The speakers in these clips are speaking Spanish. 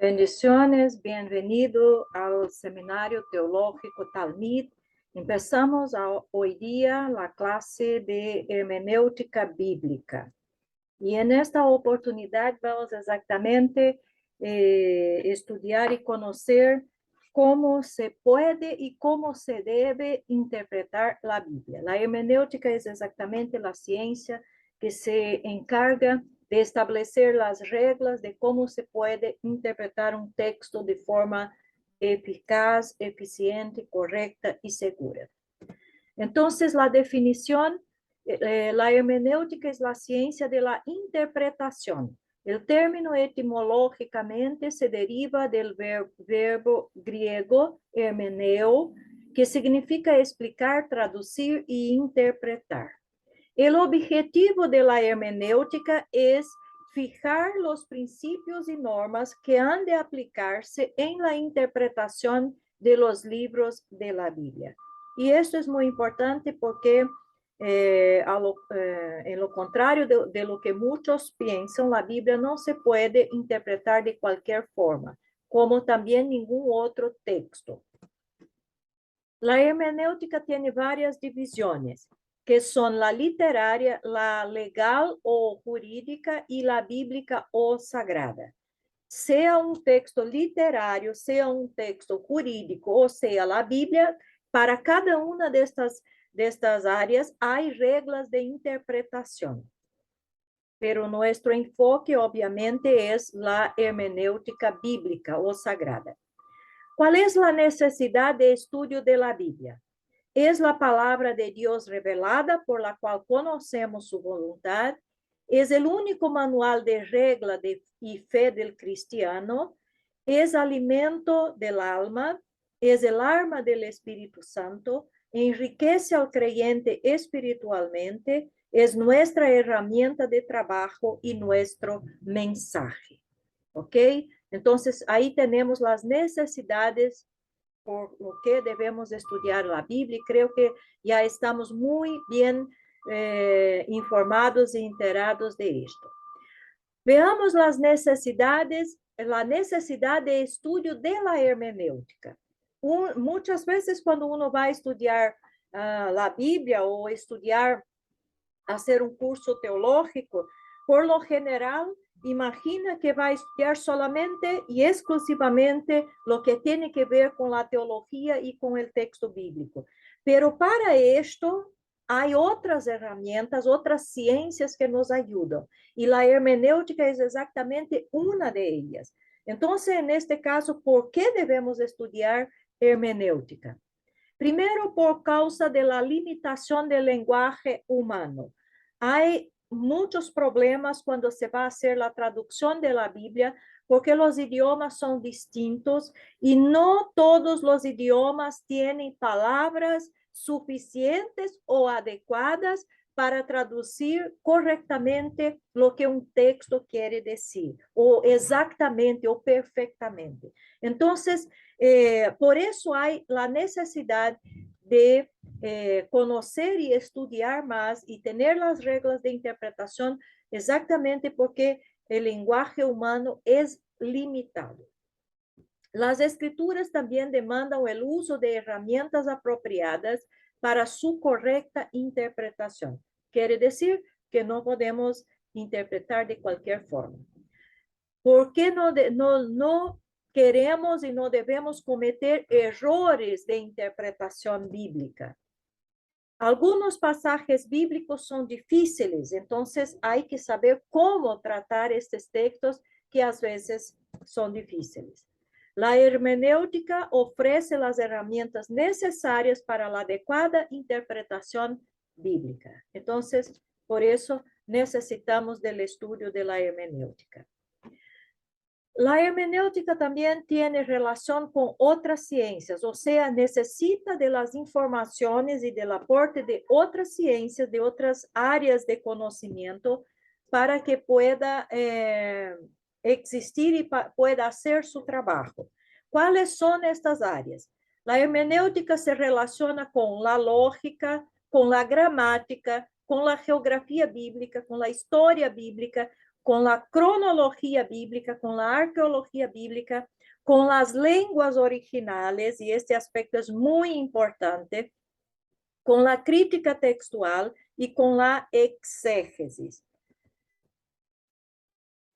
Bendiciones, bienvenido al Seminario Teológico Talmid. Empezamos hoy día la clase de hermenéutica bíblica. Y en esta oportunidad vamos exactamente estudiar y conocer cómo se puede y cómo se debe interpretar la Biblia. La hermenéutica es exactamente la ciencia que se encarga de establecer las reglas de cómo se puede interpretar un texto de forma eficaz, eficiente, correcta y segura. Entonces, la definición, la hermenéutica es la ciencia de la interpretación. El término etimológicamente se deriva del verbo griego hermeneo, que significa explicar, traducir y interpretar. El objetivo de la hermenéutica es fijar los principios y normas que han de aplicarse en la interpretación de los libros de la Biblia. Y esto es muy importante porque, en lo contrario de lo que muchos piensan, la Biblia no se puede interpretar de cualquier forma, como también ningún otro texto. La hermenéutica tiene varias divisiones, que son la literaria, la legal o jurídica y la bíblica o sagrada. Sea un texto literario, sea un texto jurídico, o sea la Biblia, para cada una de estas áreas hay reglas de interpretación. Pero nuestro enfoque obviamente es la hermenéutica bíblica o sagrada. ¿Cuál es la necesidad de estudio de la Biblia? Es la palabra de Dios revelada por la cual conocemos su voluntad. Es el único manual de regla y fe del cristiano. Es alimento del alma. Es el arma del Espíritu Santo. Enriquece al creyente espiritualmente. Es nuestra herramienta de trabajo y nuestro mensaje. ¿Ok? Entonces, ahí tenemos las necesidades por lo que debemos estudiar la Biblia, y creo que ya estamos muy bien informados y enterados de esto. Veamos las necesidades, la necesidad de estudio de la hermenéutica. Muchas veces cuando uno va a estudiar la Biblia o estudiar, hacer un curso teológico, por lo general, imagina que va a estudiar solamente y exclusivamente lo que tiene que ver con la teología y con el texto bíblico. Pero para esto hay otras herramientas, otras ciencias que nos ayudan. Y la hermenéutica es exactamente una de ellas. Entonces, en este caso, ¿por qué debemos estudiar hermenéutica? Primero, por causa de la limitación del lenguaje humano. Hay muchos problemas cuando se va a hacer la traducción de la Biblia, porque los idiomas son distintos y no todos los idiomas tienen palabras suficientes o adecuadas para traducir correctamente lo que un texto quiere decir, o exactamente o perfectamente. Entonces, por eso hay la necesidad de conocer y estudiar más y tener las reglas de interpretación exactamente porque el lenguaje humano es limitado. Las escrituras también demandan el uso de herramientas apropiadas para su correcta interpretación. Quiere decir que no podemos interpretar de cualquier forma. ¿Por qué no queremos y no debemos cometer errores de interpretación bíblica? Algunos pasajes bíblicos son difíciles, entonces hay que saber cómo tratar estos textos que a veces son difíciles. La hermenéutica ofrece las herramientas necesarias para la adecuada interpretación bíblica. Entonces, por eso necesitamos del estudio de la hermenéutica. La hermenéutica también tiene relación con otras ciencias, o sea, necesita de las informaciones y del aporte de otras ciencias, de otras áreas de conocimiento, para que pueda existir y pueda hacer su trabajo. ¿Cuáles son estas áreas? La hermenéutica se relaciona con la lógica, con la gramática, con la geografía bíblica, con la historia bíblica, con la cronología bíblica, con la arqueología bíblica, con las lenguas originales, y este aspecto es muy importante, con la crítica textual y con la exégesis.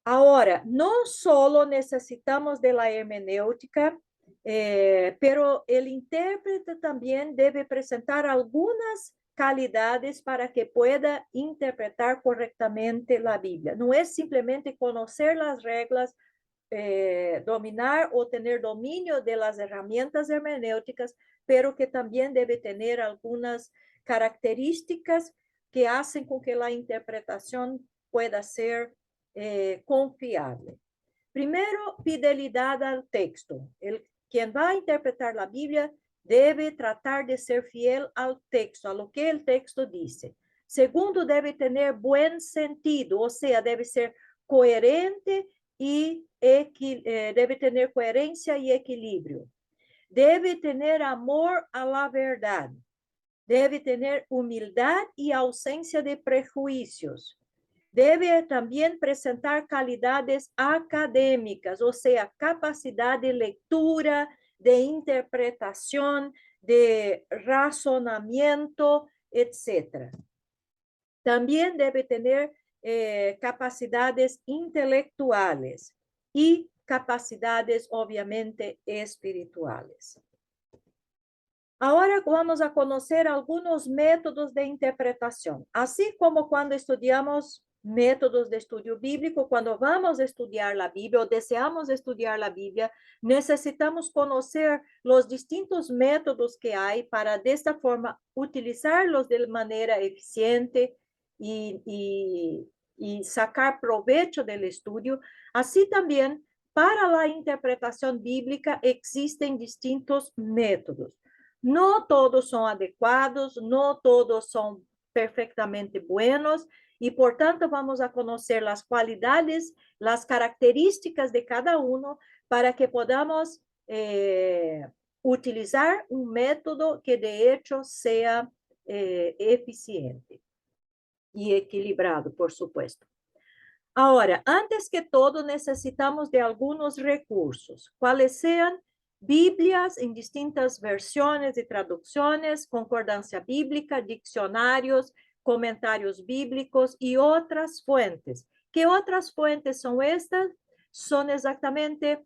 Ahora, no solo necesitamos de la hermenéutica, pero el intérprete también debe presentar algunas calidades para que pueda interpretar correctamente la Biblia. No es simplemente conocer las reglas, dominar o tener dominio de las herramientas hermenéuticas, pero que también debe tener algunas características que hacen con que la interpretación pueda ser confiable. Primero, fidelidad al texto. Quien va a interpretar la Biblia debe tratar de ser fiel al texto, a lo que el texto dice. Segundo, debe tener buen sentido, o sea, debe ser coherente y debe tener coherencia y equilibrio. Debe tener amor a la verdad. Debe tener humildad y ausencia de prejuicios. Debe también presentar calidades académicas, o sea, capacidad de lectura, de interpretación, de razonamiento, etc. También debe tener capacidades intelectuales y capacidades, obviamente, espirituales. Ahora vamos a conocer algunos métodos de interpretación. Así como cuando estudiamos métodos de estudio bíblico, cuando vamos a estudiar la Biblia o deseamos estudiar la Biblia, necesitamos conocer los distintos métodos que hay para, de esta forma, utilizarlos de manera eficiente y sacar provecho del estudio. Así también, para la interpretación bíblica existen distintos métodos. No todos son adecuados, no todos son perfectamente buenos, y por tanto vamos a conocer las cualidades, las características de cada uno para que podamos utilizar un método que de hecho sea eficiente y equilibrado, por supuesto. Ahora, antes que todo, necesitamos de algunos recursos, cuales sean Biblias en distintas versiones y traducciones, concordancia bíblica, diccionarios, comentarios bíblicos y otras fuentes. ¿Qué otras fuentes son estas? Son exactamente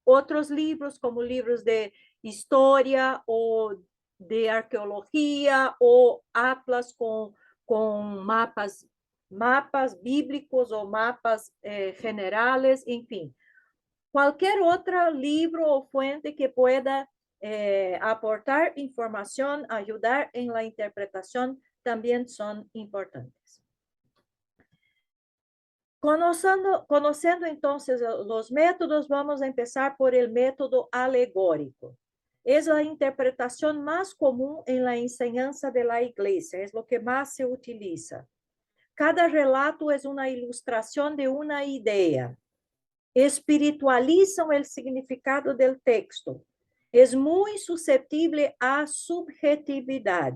otros libros, como libros de historia o de arqueología o atlas con mapas bíblicos o mapas generales, en fin. Cualquier otro libro o fuente que pueda aportar información, ayudar en la interpretación, también son importantes. Conociendo entonces los métodos, vamos a empezar por el método alegórico. Es la interpretación más común en la enseñanza de la iglesia, es lo que más se utiliza. Cada relato es una ilustración de una idea. Espiritualizan el significado del texto. Es muy susceptible a subjetividad.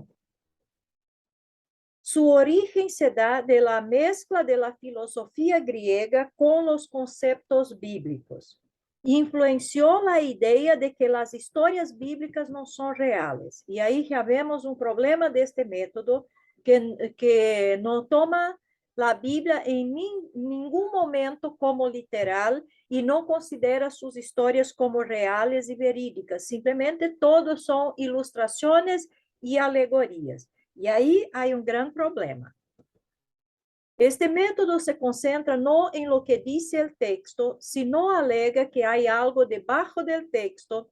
Su origen se da de la mezcla de la filosofía griega con los conceptos bíblicos. Influenció la idea de que las historias bíblicas no son reales. Y ahí ya vemos un problema de este método que no toma la Biblia en ningún momento como literal y no considera sus historias como reales y verídicas. Simplemente todos son ilustraciones y alegorías. Y ahí hay un gran problema. Este método se concentra no en lo que dice el texto, sino alega que hay algo debajo del texto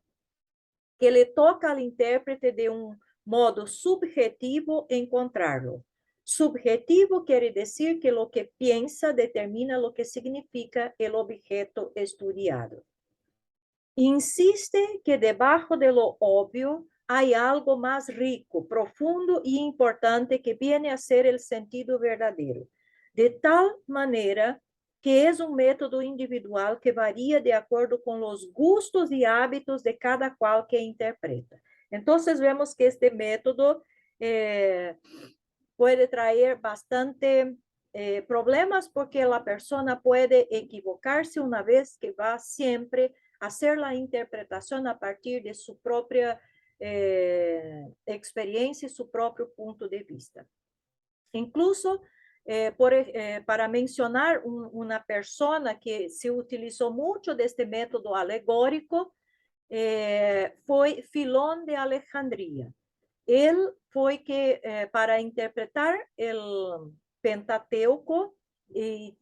que le toca al intérprete de un modo subjetivo encontrarlo. Subjetivo quiere decir que lo que piensa determina lo que significa el objeto estudiado. Insiste que debajo de lo obvio hay algo más rico, profundo y importante que viene a ser el sentido verdadero. De tal manera que es un método individual que varía de acuerdo con los gustos y hábitos de cada cual que interpreta. Entonces vemos que este método puede traer bastante problemas porque la persona puede equivocarse una vez que va siempre a hacer la interpretación a partir de su propia experiencia y su propio punto de vista. Incluso, para mencionar una persona que se utilizó mucho de este método alegórico, fue Filón de Alejandría. Él fue que, para interpretar el Pentateuco y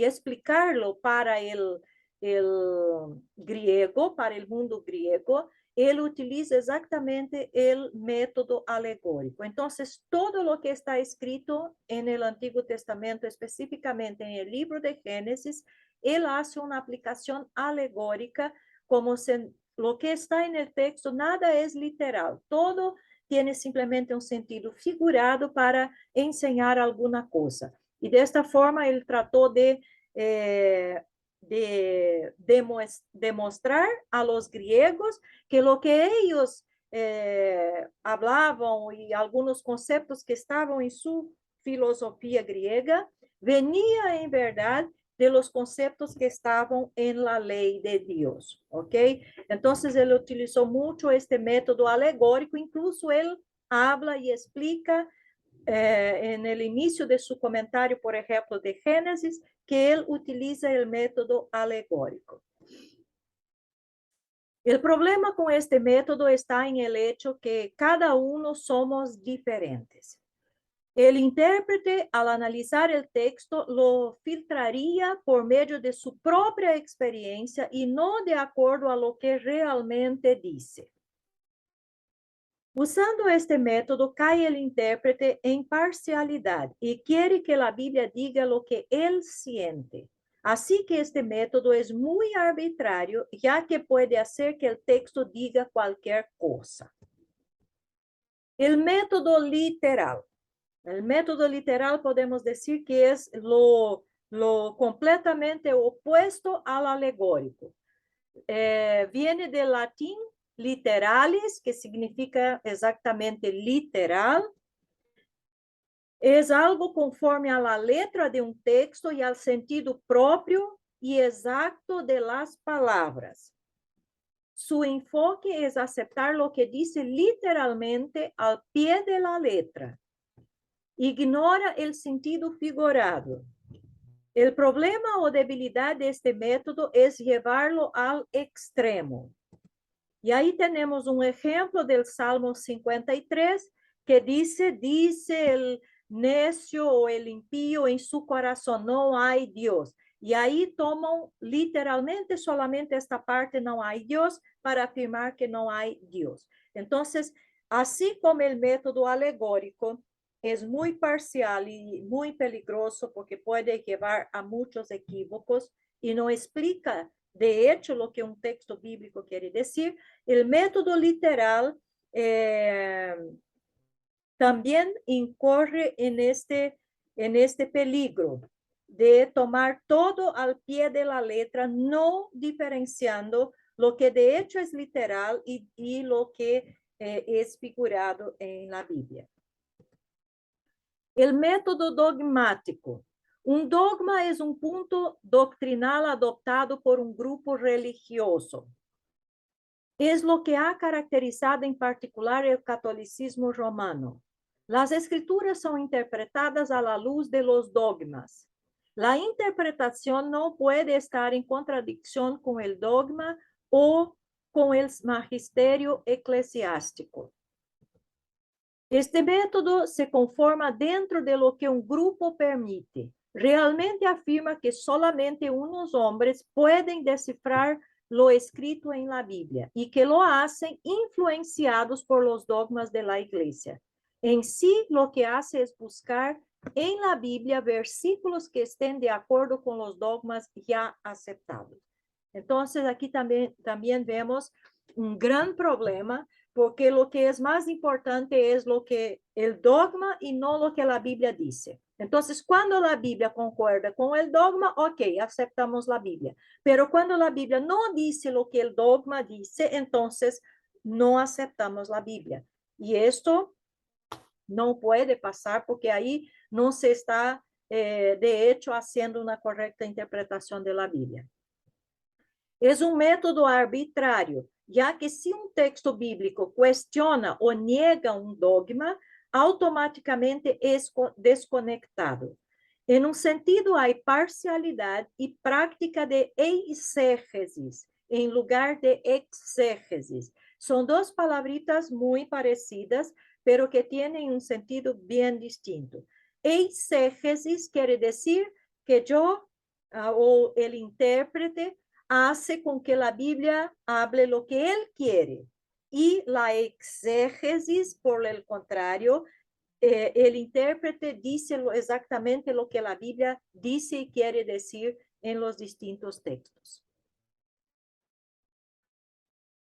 explicarlo para el griego, para el mundo griego, él utiliza exactamente el método alegórico. Entonces, todo lo que está escrito en el Antiguo Testamento, específicamente en el libro de Génesis, él hace una aplicación alegórica, como lo que está en el texto, nada es literal, todo tiene simplemente un sentido figurado para enseñar alguna cosa. Y de esta forma, él trató de demostrar a los griegos que lo que ellos hablaban y algunos conceptos que estaban en su filosofía griega, venía en verdad de los conceptos que estaban en la ley de Dios, ¿ok? Entonces, él utilizó mucho este método alegórico, incluso él habla y explica en el inicio de su comentario, por ejemplo, de Génesis, que él utiliza el método alegórico. El problema con este método está en el hecho que cada uno somos diferentes. El intérprete, al analizar el texto, lo filtraría por medio de su propia experiencia y no de acuerdo a lo que realmente dice. Usando este método, cae el intérprete en parcialidad y quiere que la Biblia diga lo que él siente. Así que este método es muy arbitrario, ya que puede hacer que el texto diga cualquier cosa. El método literal. El método literal podemos decir que es lo completamente opuesto al alegórico. Viene del latín literalis, que significa exactamente literal. Es algo conforme a la letra de un texto y al sentido propio y exacto de las palabras. Su enfoque es aceptar lo que dice literalmente al pie de la letra. Ignora el sentido figurado. El problema o debilidad de este método es llevarlo al extremo. Y ahí tenemos un ejemplo del Salmo 53 que dice el necio o el impío en su corazón, no hay Dios. Y ahí toman literalmente solamente esta parte, no hay Dios, para afirmar que no hay Dios. Entonces, así como el método alegórico es muy parcial y muy peligroso porque puede llevar a muchos equívocos y no explica de hecho lo que un texto bíblico quiere decir, el método literal también incorre en este peligro de tomar todo al pie de la letra, no diferenciando lo que de hecho es literal y lo que es figurado en la Biblia. El método dogmático. Un dogma es un punto doctrinal adoptado por un grupo religioso. Es lo que ha caracterizado en particular el catolicismo romano. Las escrituras son interpretadas a la luz de los dogmas. La interpretación no puede estar en contradicción con el dogma o con el magisterio eclesiástico. Este método se conforma dentro de lo que un grupo permite. Realmente afirma que solamente unos hombres pueden descifrar lo escrito en la Biblia y que lo hacen influenciados por los dogmas de la Iglesia. En sí, lo que hace es buscar en la Biblia versículos que estén de acuerdo con los dogmas ya aceptados. Entonces, aquí también vemos un gran problema porque lo que es más importante es lo que el dogma y no lo que la Biblia dice. Entonces, cuando la Biblia concuerda con el dogma, ok, aceptamos la Biblia. Pero cuando la Biblia no dice lo que el dogma dice, entonces no aceptamos la Biblia. Y esto no puede pasar porque ahí no se está de hecho, haciendo una correcta interpretación de la Biblia. Es un método arbitrario, ya que si un texto bíblico cuestiona o niega un dogma, automáticamente es desconectado. En un sentido, hay parcialidad y práctica de eisegesis en lugar de exégesis. Son dos palabritas muy parecidas, pero que tienen un sentido bien distinto. Eisegesis quiere decir que yo o el intérprete hace con que la Biblia hable lo que él quiere. Y la exégesis, por el contrario, el intérprete dice exactamente lo que la Biblia dice y quiere decir en los distintos textos.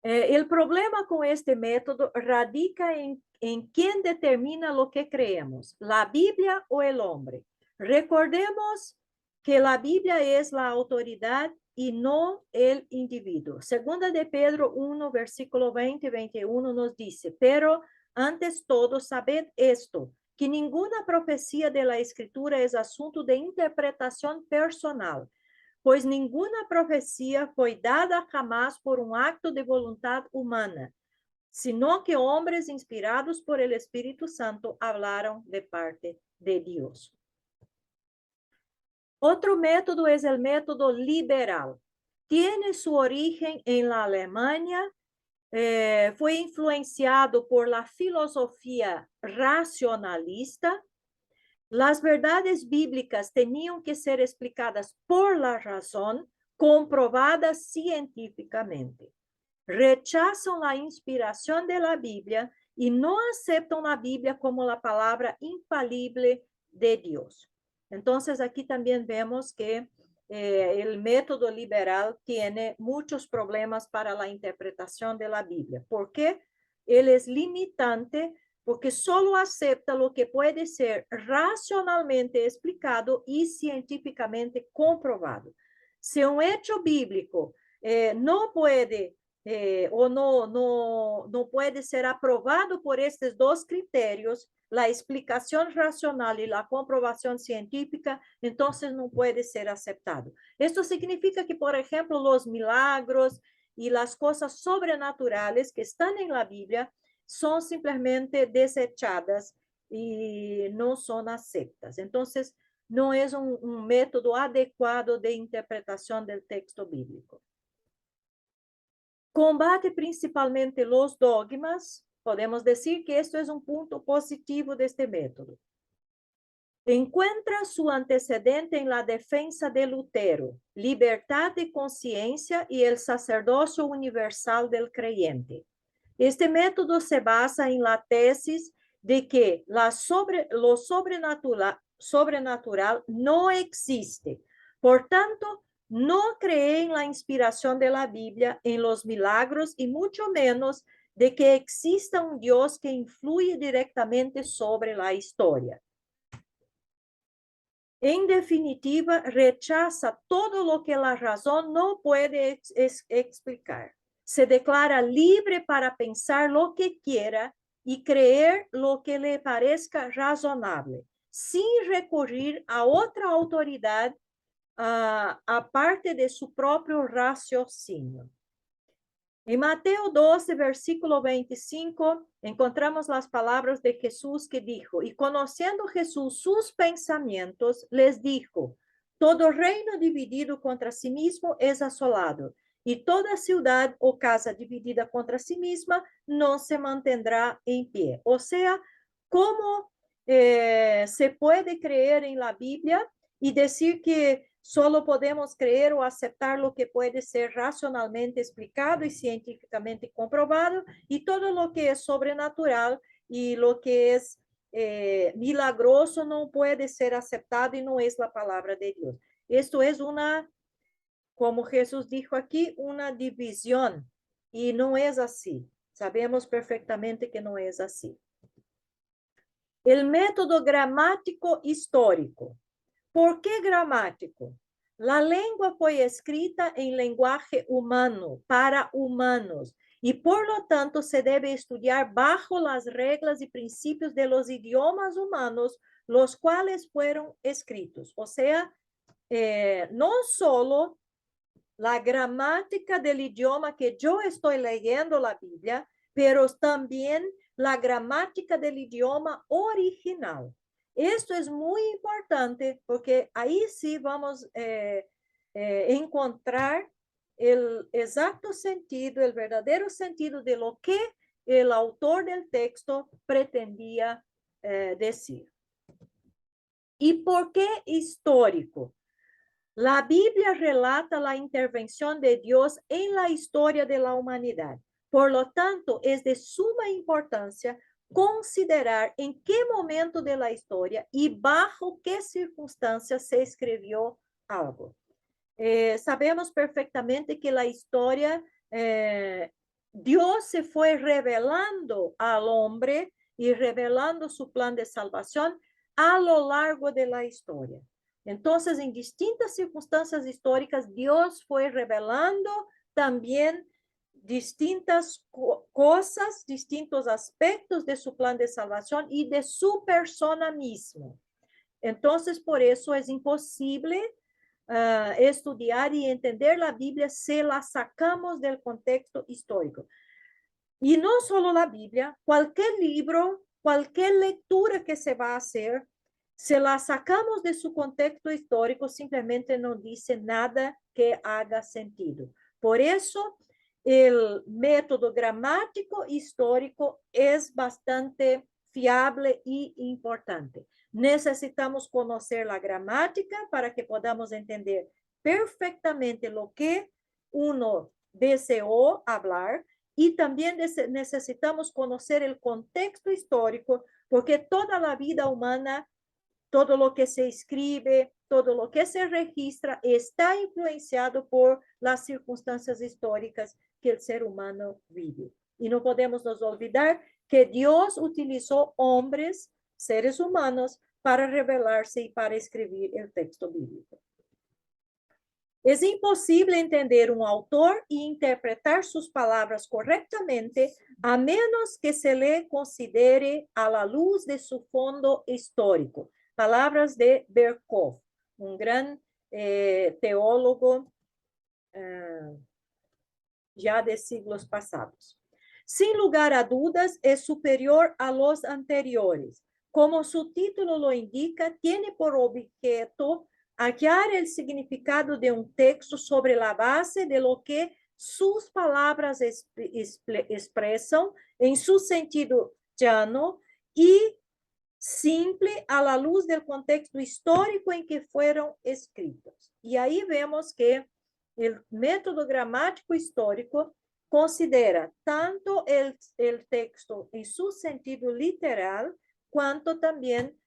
El problema con este método radica en quién determina lo que creemos, la Biblia o el hombre. Recordemos que la Biblia es la autoridad y no el individuo. Segunda de Pedro 1, versículo 20 y 21 nos dice, pero antes todo, sabed esto, que ninguna profecía de la Escritura es asunto de interpretación personal, pois ninguna profecía foi dada jamás por um acto de voluntad humana, sino que hombres inspirados por el Espíritu Santo hablaron de parte de Dios. Otro método es el método liberal. Tiene su origen en la Alemania, fue influenciado por la filosofía racionalista. Las verdades bíblicas tenían que ser explicadas por la razón, comprobadas científicamente. Rechazan la inspiración de la Biblia y no aceptan la Biblia como la palabra infalible de Dios. Entonces, aquí también vemos que el método liberal tiene muchos problemas para la interpretación de la Biblia. ¿Por qué? Él es limitante porque solo acepta lo que puede ser racionalmente explicado y científicamente comprobado. Si un hecho bíblico no puede o no puede ser aprobado por estos dos criterios, la explicación racional y la comprobación científica, entonces no puede ser aceptado. Esto significa que, por ejemplo, los milagros y las cosas sobrenaturales que están en la Biblia son simplemente desechadas y no son aceptas. Entonces, no es un método adecuado de interpretación del texto bíblico. Combate principalmente los dogmas. Podemos decir que esto es un punto positivo de este método. Encuentra su antecedente en la defensa de Lutero, libertad de conciencia y el sacerdocio universal del creyente. Este método se basa en la tesis de que lo sobrenatural no existe. Por tanto, no cree en la inspiración de la Biblia, en los milagros y mucho menos de que exista un Dios que influye directamente sobre la historia. En definitiva, rechaza todo lo que la razón no puede explicar. Se declara libre para pensar lo que quiera y creer lo que le parezca razonable, sin recurrir a otra autoridad aparte de su propio raciocinio. En Mateo 12, versículo 25, encontramos las palabras de Jesús que dijo, y conociendo Jesús sus pensamientos, les dijo, todo reino dividido contra sí mismo es asolado, y toda ciudad o casa dividida contra sí misma no se mantendrá en pie. O sea, ¿cómo se puede creer en la Biblia y decir que solo podemos creer o aceptar lo que puede ser racionalmente explicado y científicamente comprobado, y todo lo que es sobrenatural y lo que es milagroso no puede ser aceptado y no es la palabra de Dios? Esto es una, como Jesús dijo aquí, una división, y no es así. Sabemos perfectamente que no es así. El método gramático histórico. ¿Por qué gramático? La lengua fue escrita en lenguaje humano, para humanos, y por lo tanto se debe estudiar bajo las reglas y principios de los idiomas humanos los cuales fueron escritos. O sea, no solo la gramática del idioma que yo estoy leyendo la Biblia, pero también la gramática del idioma original. Esto es muy importante porque ahí sí vamos a encontrar el exacto sentido, el verdadero sentido de lo que el autor del texto pretendía decir. ¿Y por qué histórico? La Biblia relata la intervención de Dios en la historia de la humanidad. Por lo tanto, es de suma importancia considerar en qué momento de la historia y bajo qué circunstancias se escribió algo. Sabemos perfectamente que la historia, Dios se fue revelando al hombre y revelando su plan de salvación a lo largo de la historia. Entonces, en distintas circunstancias históricas, Dios fue revelando también distintas cosas, distintos aspectos de su plan de salvación y de su persona mismo. Entonces, por eso es imposible estudiar y entender la Biblia si la sacamos del contexto histórico. Y no solo la Biblia, cualquier libro, cualquier lectura que se va a hacer, si la sacamos de su contexto histórico, simplemente no dice nada que haga sentido. Por eso, el método gramático histórico es bastante fiable y importante. Necesitamos conocer la gramática para que podamos entender perfectamente lo que uno deseó hablar, y también necesitamos conocer el contexto histórico, porque toda la vida humana, todo lo que se escribe, todo lo que se registra, está influenciado por las circunstancias históricas que el ser humano vive. Y no podemos nos olvidar que Dios utilizó hombres, seres humanos, para revelarse y para escribir el texto bíblico. Es imposible entender un autor e interpretar sus palabras correctamente a menos que se le considere a la luz de su fondo histórico. Palabras de Berkhof, un gran teólogo ya de siglos pasados. Sin lugar a dudas, es superior a los anteriores. Como su título lo indica, tiene por objeto hallar el significado de un texto sobre la base de lo que sus palabras expresan en su sentido llano y simple a la luz del contexto histórico en que fueron escritos. Y ahí vemos que el método gramático histórico considera tanto el texto en su sentido literal, cuanto también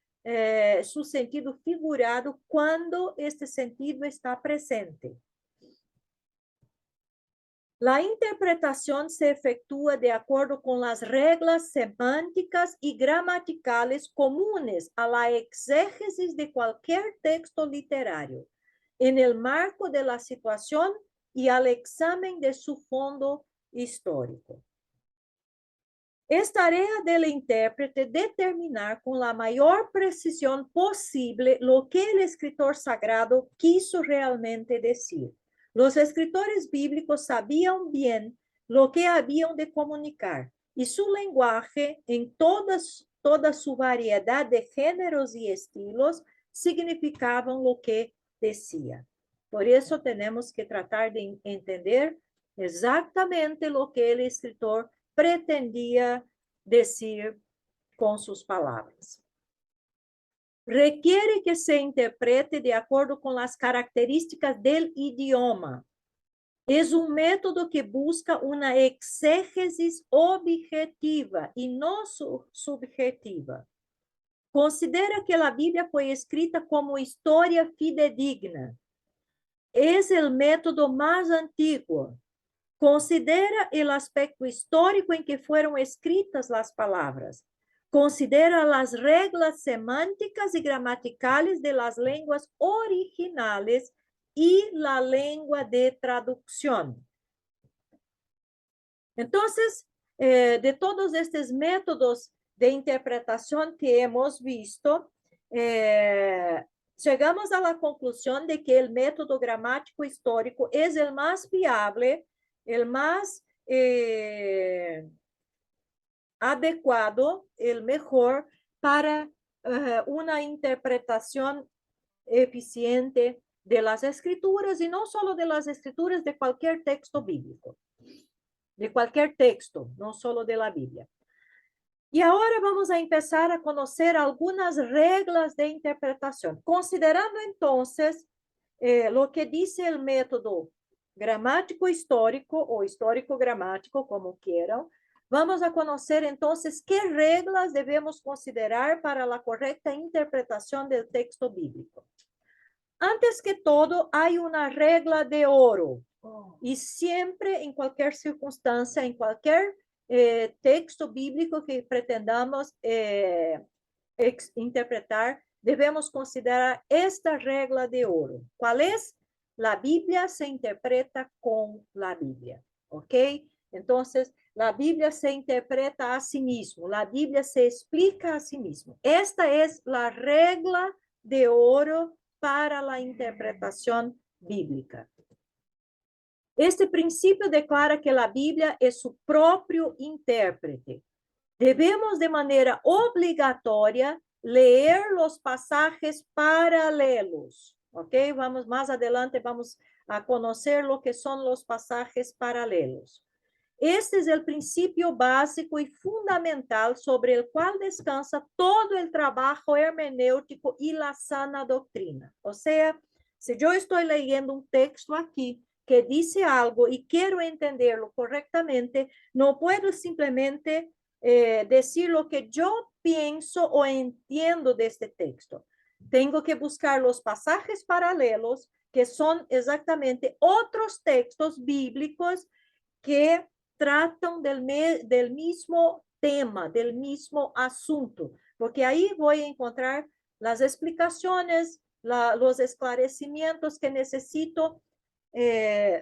su sentido figurado cuando este sentido está presente. La interpretación se efectúa de acuerdo con las reglas semánticas y gramaticales comunes a la exégesis de cualquier texto literario, en el marco de la situación y al examen de su fondo histórico. Es tarea del intérprete determinar con la mayor precisión posible lo que el escritor sagrado quiso realmente decir. Los escritores bíblicos sabían bien lo que habían de comunicar y su lenguaje, en toda su variedad de géneros y estilos, significaban lo que decía. Por eso tenemos que tratar de entender exactamente lo que el escritor pretendía decir con sus palabras. Requiere que se interprete de acuerdo con las características del idioma. Es un método que busca una exégesis objetiva y no subjetiva. Considera que la Biblia fue escrita como historia fidedigna. Es el método más antiguo. Considera el aspecto histórico en que fueron escritas las palabras. Considera las reglas semánticas y gramaticales de las lenguas originales y la lengua de traducción. Entonces, de todos estos métodos de interpretación que hemos visto, llegamos a la conclusión de que el método gramático histórico es el más fiable, el más adecuado, el mejor para una interpretación eficiente de las escrituras, y no solo de las escrituras, de cualquier texto bíblico, de cualquier texto, no solo de la Biblia. Y ahora vamos a empezar a conocer algunas reglas de interpretación, considerando entonces lo que dice el método gramático histórico o histórico gramático, como quieran. Vamos a conocer entonces qué reglas debemos considerar para la correcta interpretación del texto bíblico. Antes que todo, hay una regla de oro, y siempre, en cualquier circunstancia, en cualquier texto bíblico que pretendamos interpretar, debemos considerar esta regla de oro. ¿Cuál es? La Biblia se interpreta con la Biblia, ¿ok? Entonces, la Biblia se interpreta a sí mismo, la Biblia se explica a sí mismo. Esta es la regla de oro para la interpretación bíblica. Este principio declara que la Biblia es su propio intérprete. Debemos de manera obligatoria leer los pasajes paralelos. ¿Ok? Vamos más adelante, vamos a conocer lo que son los pasajes paralelos. Este es el principio básico y fundamental sobre el cual descansa todo el trabajo hermenéutico y la sana doctrina. O sea, si yo estoy leyendo un texto aquí que dice algo y quiero entenderlo correctamente, no puedo simplemente decir lo que yo pienso o entiendo de este texto. Tengo que buscar los pasajes paralelos, que son exactamente otros textos bíblicos que tratan del mismo tema, del mismo asunto, porque ahí voy a encontrar las explicaciones, los esclarecimientos que necesito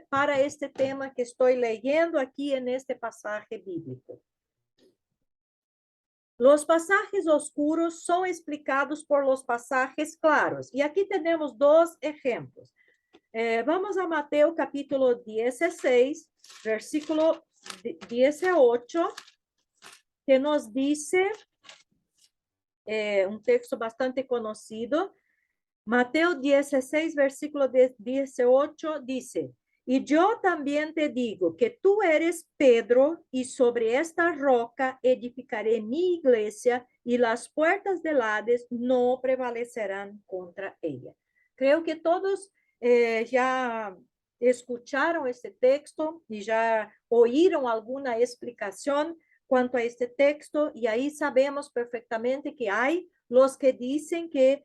para este tema que estoy leyendo aquí en este pasaje bíblico. Los pasajes oscuros son explicados por los pasajes claros. Y aquí tenemos dos ejemplos. Vamos a Mateo capítulo 16, versículo 18, que nos dice, un texto bastante conocido. Mateo 16, versículo 18 dice: y yo también te digo que tú eres Pedro, y sobre esta roca edificaré mi iglesia, y las puertas del Hades no prevalecerán contra ella. Creo que todos ya escucharon este texto y ya oíron alguna explicación cuanto a este texto, y ahí sabemos perfectamente que hay los que dicen que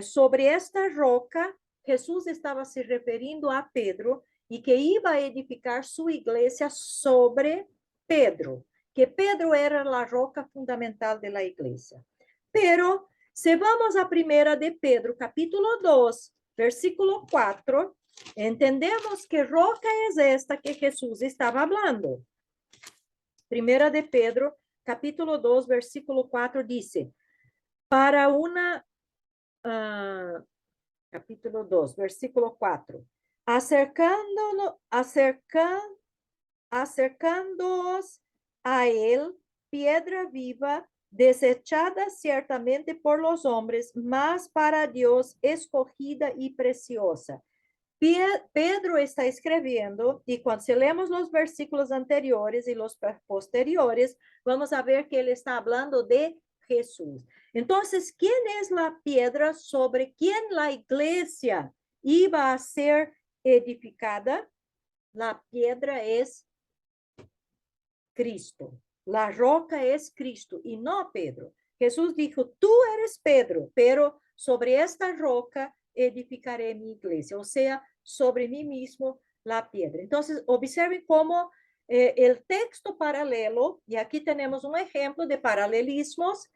sobre esta roca Jesús estaba se referindo a Pedro y que iba a edificar su iglesia sobre Pedro, que Pedro era la roca fundamental de la iglesia. Pero si vamos a primera de Pedro, capítulo 2, versículo 4, entendemos que roca es esta que Jesús estaba hablando. Primera de Pedro, capítulo 2, versículo 4 dice: para una capítulo 2, versículo 4. Acercándoos a él, piedra viva, desechada ciertamente por los hombres, mas para Dios escogida y preciosa. Pedro está escribiendo, y cuando leemos los versículos anteriores y los posteriores, vamos a ver que él está hablando de Jesús. Entonces, ¿quién es la piedra sobre quien la iglesia iba a ser edificada? La piedra es Cristo. La roca es Cristo y no Pedro. Jesús dijo: tú eres Pedro, pero sobre esta roca edificaré mi iglesia, o sea, sobre mí mismo la piedra. Entonces, observen cómo el texto paralelo, y aquí tenemos un ejemplo de paralelismos,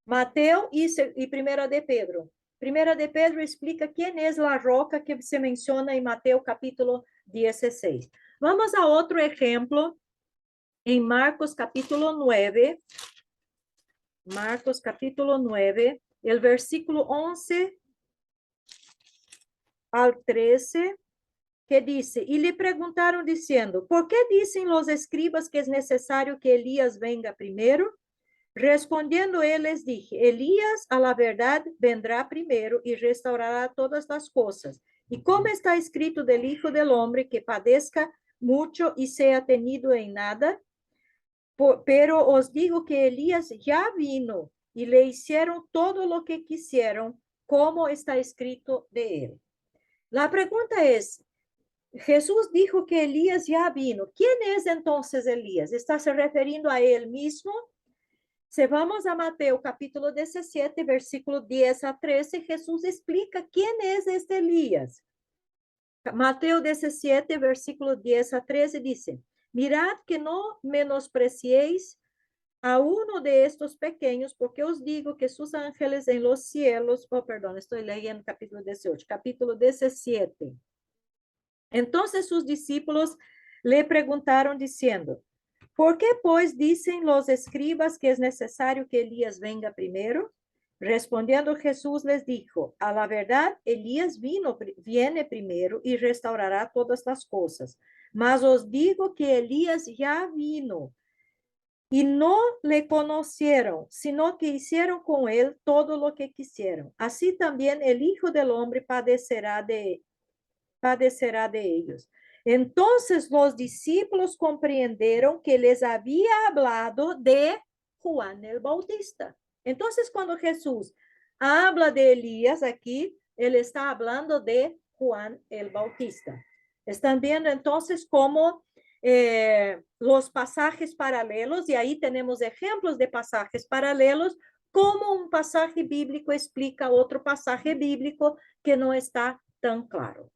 Mateo y Primera de Pedro. Primera de Pedro explica quién es la roca que se menciona en Mateo capítulo 16. Vamos a otro ejemplo en Marcos capítulo 9. Marcos capítulo 9, el versículo 11 al 13, que dice, y le preguntaron diciendo, ¿por qué dicen los escribas que es necesario que Elías venga primero? Respondiendo él les dije, Elías a la verdad vendrá primero y restaurará todas las cosas. Y como está escrito del Hijo del Hombre que padezca mucho y sea tenido en nada, pero os digo que Elías ya vino y le hicieron todo lo que quisieron, como está escrito de él. La pregunta es, Jesús dijo que Elías ya vino. ¿Quién es entonces Elías? ¿Está se refiriendo a él mismo? Si vamos a Mateo capítulo 17, versículo 10 a 13, Jesús explica quién es este Elías. Mateo 17, versículo 10 a 13 dice, mirad que no menospreciéis a uno de estos pequeños, porque os digo que sus ángeles en los cielos, perdón, estoy leyendo capítulo 18, capítulo 17. Entonces sus discípulos le preguntaron diciendo, ¿por qué pues dicen los escribas que es necesario que Elías venga primero? Respondiendo Jesús les dijo, a la verdad, Elías viene primero y restaurará todas las cosas. Mas os digo que Elías ya vino y no le conocieron, sino que hicieron con él todo lo que quisieron. Así también el Hijo del Hombre padecerá de ellos. Entonces los discípulos comprendieron que les había hablado de Juan el Bautista. Entonces cuando Jesús habla de Elías aquí, él está hablando de Juan el Bautista. Están viendo entonces cómo los pasajes paralelos, y ahí tenemos ejemplos de pasajes paralelos, como un pasaje bíblico explica otro pasaje bíblico que no está tan claro.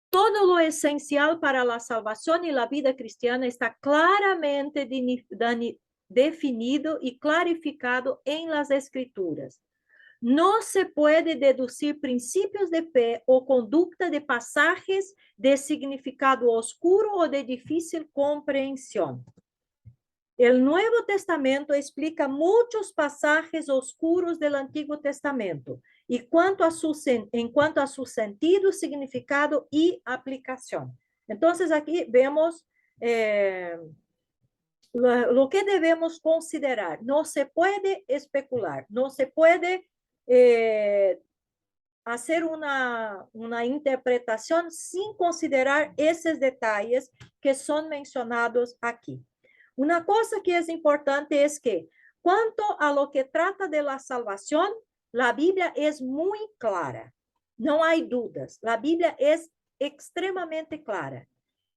Todo lo esencial para la salvación y la vida cristiana está claramente definido y clarificado en las Escrituras. No se puede deducir principios de fe o conducta de pasajes de significado oscuro o de difícil comprensión. El Nuevo Testamento explica muchos pasajes oscuros del Antiguo Testamento y en cuanto a su sentido, significado y aplicación. Entonces aquí vemos lo que debemos considerar. No se puede especular, no se puede hacer una interpretación sin considerar esos detalles que son mencionados aquí. Una cosa que es importante es que, cuanto a lo que trata de la salvación, la Biblia es muy clara. No hay dudas. La Biblia es extremadamente clara.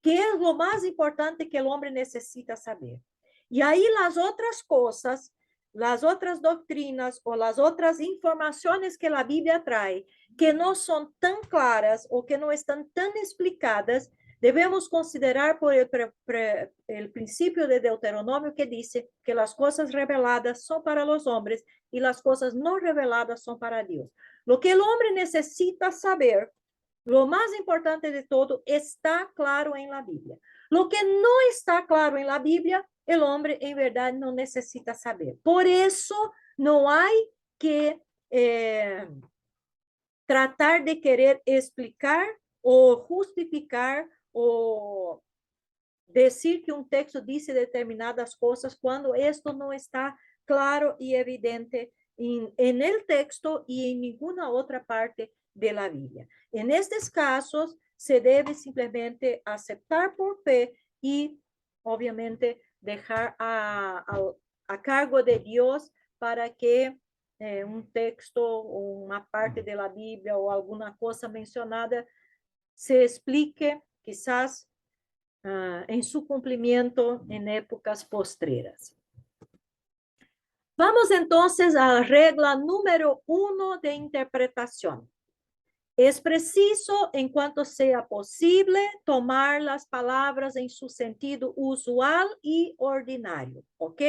¿Qué es lo más importante que el hombre necesita saber? Y ahí las otras cosas, las otras doctrinas o las otras informaciones que la Biblia trae, que no son tan claras o que no están tan explicadas, debemos considerar por el principio de Deuteronomio que dice que las cosas reveladas son para los hombres y las cosas no reveladas son para Dios. Lo que el hombre necesita saber, lo más importante de todo, está claro en la Biblia. Lo que no está claro en la Biblia, el hombre en verdad no necesita saber. Por eso no hay que tratar de querer explicar o justificar o decir que un texto dice determinadas cosas cuando esto no está claro y evidente en el texto y en ninguna otra parte de la Biblia. En estos casos, se debe simplemente aceptar por fe y, obviamente, dejar a cargo de Dios para que un texto o una parte de la Biblia o alguna cosa mencionada se explique quizás en su cumplimiento en épocas postreras. Vamos entonces a la regla número 1 de interpretación. Es preciso, en cuanto sea posible, tomar las palabras en su sentido usual y ordinario, ¿ok?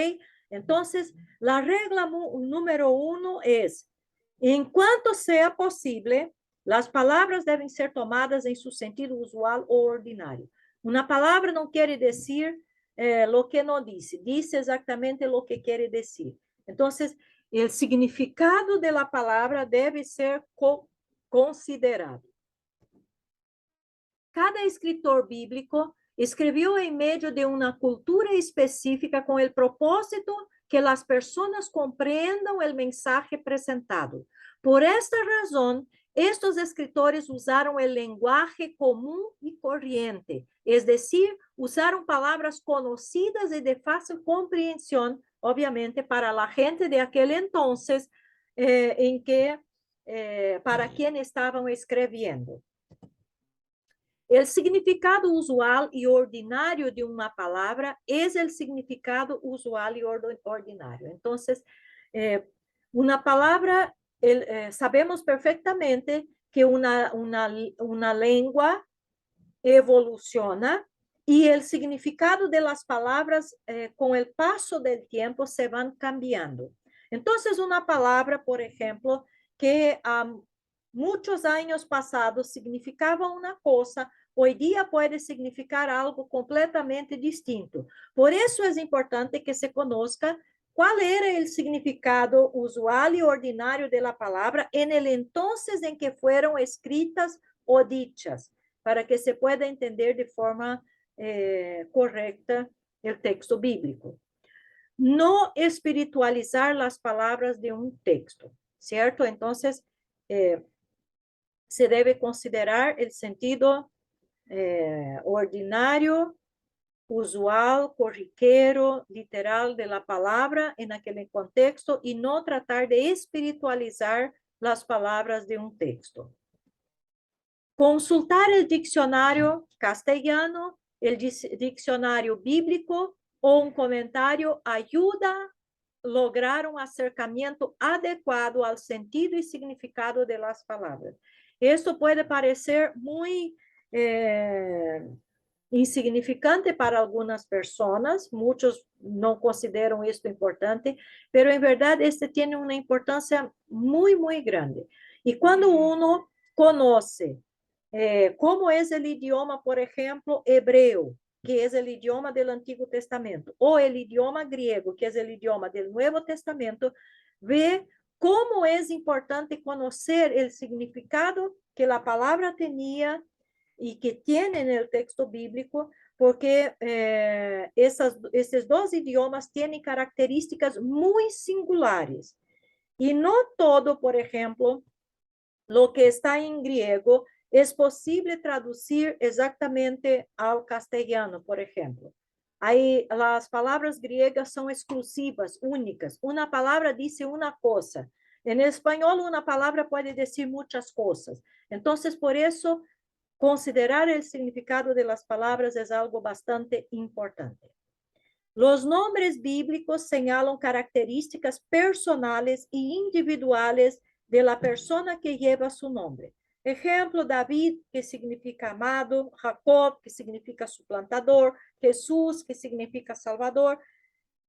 Entonces, la regla número 1 es, en cuanto sea posible, las palabras deben ser tomadas en su sentido usual o ordinario. Una palabra no quiere decir lo que no dice, dice exactamente lo que quiere decir. Entonces, el significado de la palabra debe ser considerado. Cada escritor bíblico escribió en medio de una cultura específica con el propósito que las personas comprendan el mensaje presentado. Por esta razón, estos escritores usaron el lenguaje común y corriente, es decir, usaron palabras conocidas y de fácil comprensión, obviamente, para la gente de aquel entonces para quien estaban escribiendo. El significado usual y ordinario de una palabra es el significado usual y ordinario. Entonces, una palabra, sabemos perfectamente que una lengua evoluciona y el significado de las palabras con el paso del tiempo se van cambiando. Entonces, una palabra, por ejemplo, que muchos años pasados significaba una cosa, hoy día puede significar algo completamente distinto. Por eso es importante que se conozca cuál era el significado usual y ordinario de la palabra en el entonces en que fueron escritas o dichas, para que se pueda entender de forma correcta el texto bíblico. No espiritualizar las palabras de un texto, ¿cierto? Entonces, se debe considerar el sentido ordinario, usual, corriquero, literal de la palabra en aquel contexto y no tratar de espiritualizar las palabras de un texto. Consultar el diccionario castellano, el diccionario bíblico o un comentario ayuda a lograr un acercamiento adecuado al sentido y significado de las palabras. Esto puede parecer muy insignificante para algunas personas, muchos no consideran esto importante, pero en verdad este tiene una importancia muy, muy grande. Y cuando uno conoce cómo es el idioma, por ejemplo, hebreo, que es el idioma del Antiguo Testamento, o el idioma griego, que es el idioma del Nuevo Testamento, ve cómo es importante conocer el significado que la palabra tenía y que tiene en el texto bíblico, porque esos dos idiomas tienen características muy singulares. Y no todo, por ejemplo, lo que está en griego es posible traducir exactamente al castellano, por ejemplo. Ahí las palabras griegas son exclusivas, únicas. Una palabra dice una cosa. En español, una palabra puede decir muchas cosas. Entonces, por eso, considerar el significado de las palabras es algo bastante importante. Los nombres bíblicos señalan características personales e individuales de la persona que lleva su nombre. Ejemplo, David, que significa amado, Jacob, que significa suplantador, Jesús, que significa salvador.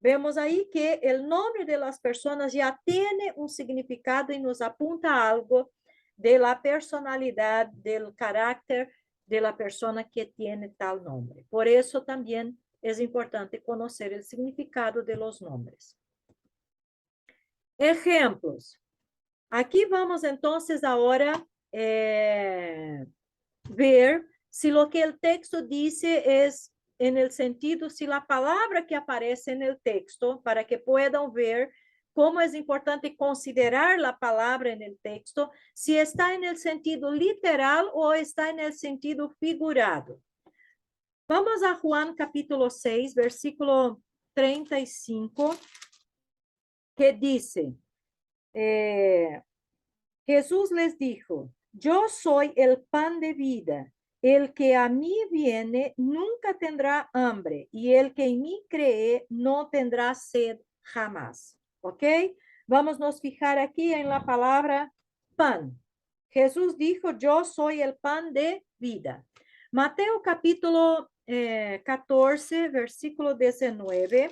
Vemos ahí que el nombre de las personas ya tiene un significado y nos apunta a algo de la personalidad, del carácter de la persona que tiene tal nombre. Por eso también es importante conocer el significado de los nombres. Ejemplos. Aquí vamos entonces ahora ver si lo que el texto dice es en el sentido, si la palabra que aparece en el texto, para que puedan ver cómo es importante considerar la palabra en el texto, si está en el sentido literal o está en el sentido figurado. Vamos a Juan capítulo 6, versículo 35, que dice, Jesús les dijo, yo soy el pan de vida. El que a mí viene nunca tendrá hambre y el que en mí cree no tendrá sed jamás. ¿Ok? Vamos a nos fijar aquí en la palabra pan. Jesús dijo, yo soy el pan de vida. Mateo capítulo 14, versículo 19.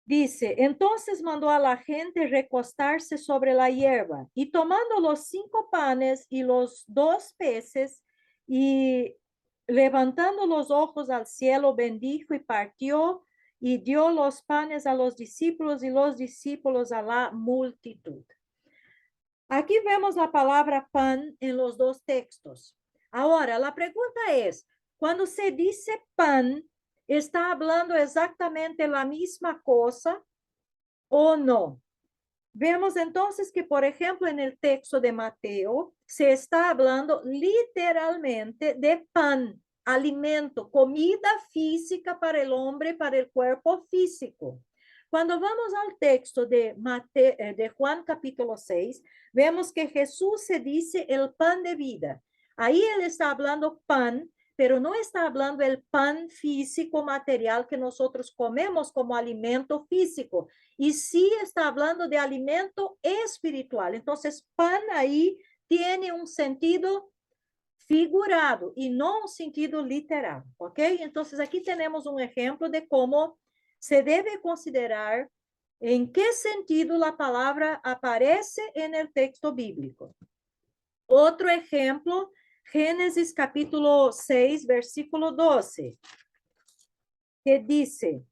Dice, entonces mandó a la gente recostarse sobre la hierba y tomando los 5 panes y los 2 peces y levantando los ojos al cielo, bendijo y partió y dio los panes a los discípulos y los discípulos a la multitud. Aquí vemos la palabra pan en los dos textos. Ahora, la pregunta es, cuando se dice pan, ¿está hablando exactamente la misma cosa o no? Vemos entonces que, por ejemplo, en el texto de Mateo, se está hablando literalmente de pan, alimento, comida física para el hombre, para el cuerpo físico. Cuando vamos al texto de Juan capítulo 6, vemos que Jesús se dice el pan de vida. Ahí él está hablando pan, pero no está hablando el pan físico material que nosotros comemos como alimento físico, y sí está hablando de alimento espiritual. Entonces, pan ahí tiene un sentido figurado y no un sentido literal, ¿ok? Entonces, aquí tenemos un ejemplo de cómo se debe considerar en qué sentido la palabra aparece en el texto bíblico. Otro ejemplo, Génesis capítulo 6, versículo 12, que dice,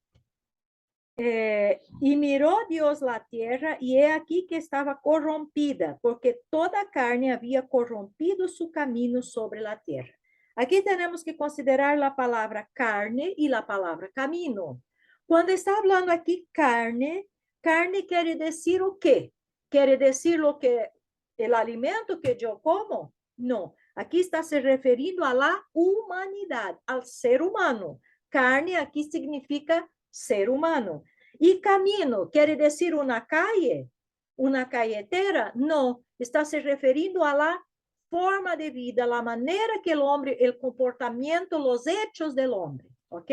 y miró Dios la tierra, y he aquí que estaba corrompida, porque toda carne había corrompido su camino sobre la tierra. Aquí tenemos que considerar la palabra carne y la palabra camino. Cuando está hablando aquí carne, carne quiere decir o qué? ¿Quiere decir lo que el alimento que yo como? No, aquí está se referindo a la humanidad, al ser humano. Carne aquí significa ser humano. Y camino, ¿quiere decir una calle? ¿Una calletera? No, está se referindo a la forma de vida, la manera que el hombre, el comportamiento, los hechos del hombre, ¿ok?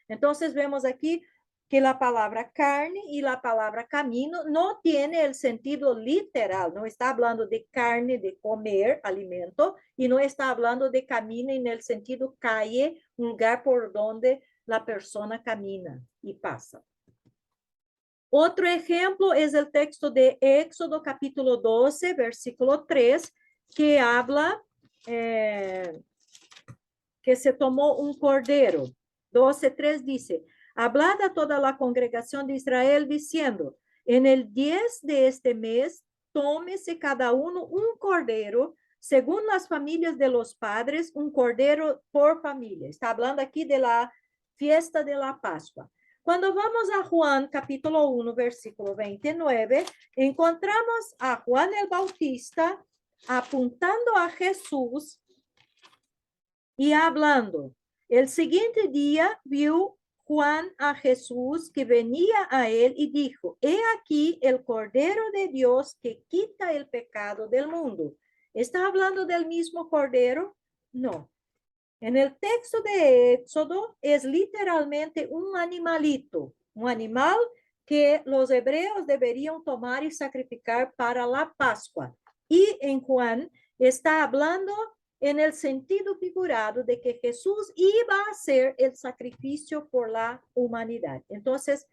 Entonces vemos aquí que la palabra carne y la palabra camino no tiene el sentido literal, no está hablando de carne, de comer, alimento, y no está hablando de camino en el sentido calle, un lugar por donde la persona camina y pasa. Otro ejemplo es el texto de Éxodo capítulo 12, versículo 3, que habla que se tomó un cordero. 12:3 dice, hablad a toda la congregación de Israel diciendo, en el 10 de este mes, tómese cada uno un cordero, según las familias de los padres, un cordero por familia. Está hablando aquí de la fiesta de la Pascua. Cuando vamos a Juan capítulo 1, versículo 29, encontramos a Juan el Bautista apuntando a Jesús y hablando. El siguiente día vio Juan a Jesús que venía a él y dijo, he aquí el Cordero de Dios que quita el pecado del mundo. ¿Está hablando del mismo Cordero? No. En el texto de Éxodo es literalmente un animalito, un animal que los hebreos deberían tomar y sacrificar para la Pascua. Y en Juan está hablando en el sentido figurado de que Jesús iba a hacer el sacrificio por la humanidad. Entonces,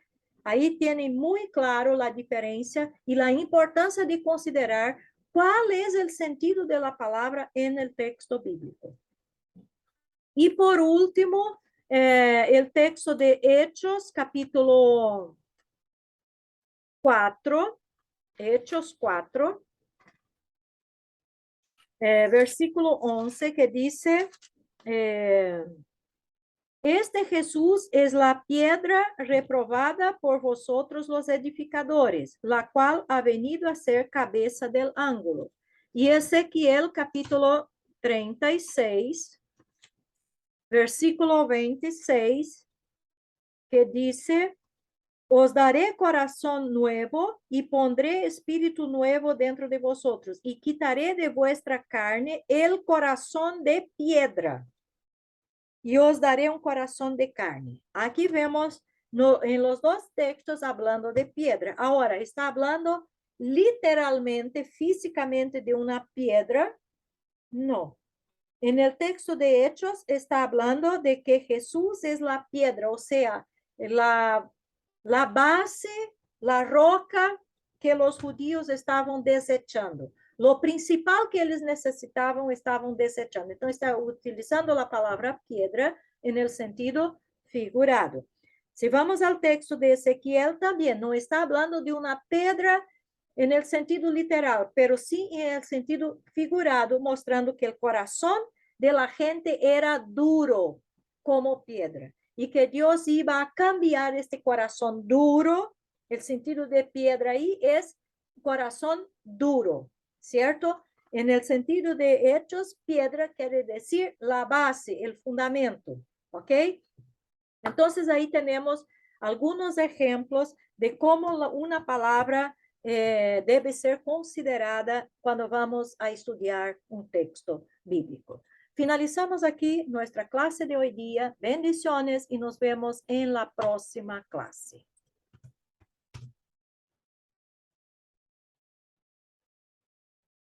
ahí tienen muy claro la diferencia y la importancia de considerar cuál es el sentido de la palabra en el texto bíblico. Y por último, el texto de Hechos, capítulo 4, Hechos 4, versículo 11, que dice, este Jesús es la piedra reprobada por vosotros los edificadores, la cual ha venido a ser cabeza del ángulo. Y Ezequiel, capítulo 36, versículo 26, que dice, os daré corazón nuevo y pondré espíritu nuevo dentro de vosotros y quitaré de vuestra carne el corazón de piedra y os daré un corazón de carne. Aquí vemos en los dos textos hablando de piedra. Ahora, ¿está hablando literalmente, físicamente de una piedra? No. En el texto de Hechos está hablando de que Jesús es la piedra, o sea, la base, la roca que los judíos estaban desechando. Lo principal que eles necesitaban, estaban desechando. Entonces, está utilizando la palabra piedra en el sentido figurado. Si vamos al texto de Ezequiel también, no está hablando de una piedra en el sentido literal, pero sí en el sentido figurado, mostrando que el corazón de la gente era duro como piedra y que Dios iba a cambiar este corazón duro. El sentido de piedra ahí es corazón duro, ¿cierto? En el sentido de Hechos, piedra quiere decir la base, el fundamento, ¿ok? Entonces ahí tenemos algunos ejemplos de cómo una palabra debe ser considerada cuando vamos a estudiar un texto bíblico. Finalizamos aquí nuestra clase de hoy día. Bendiciones y nos vemos en la próxima clase.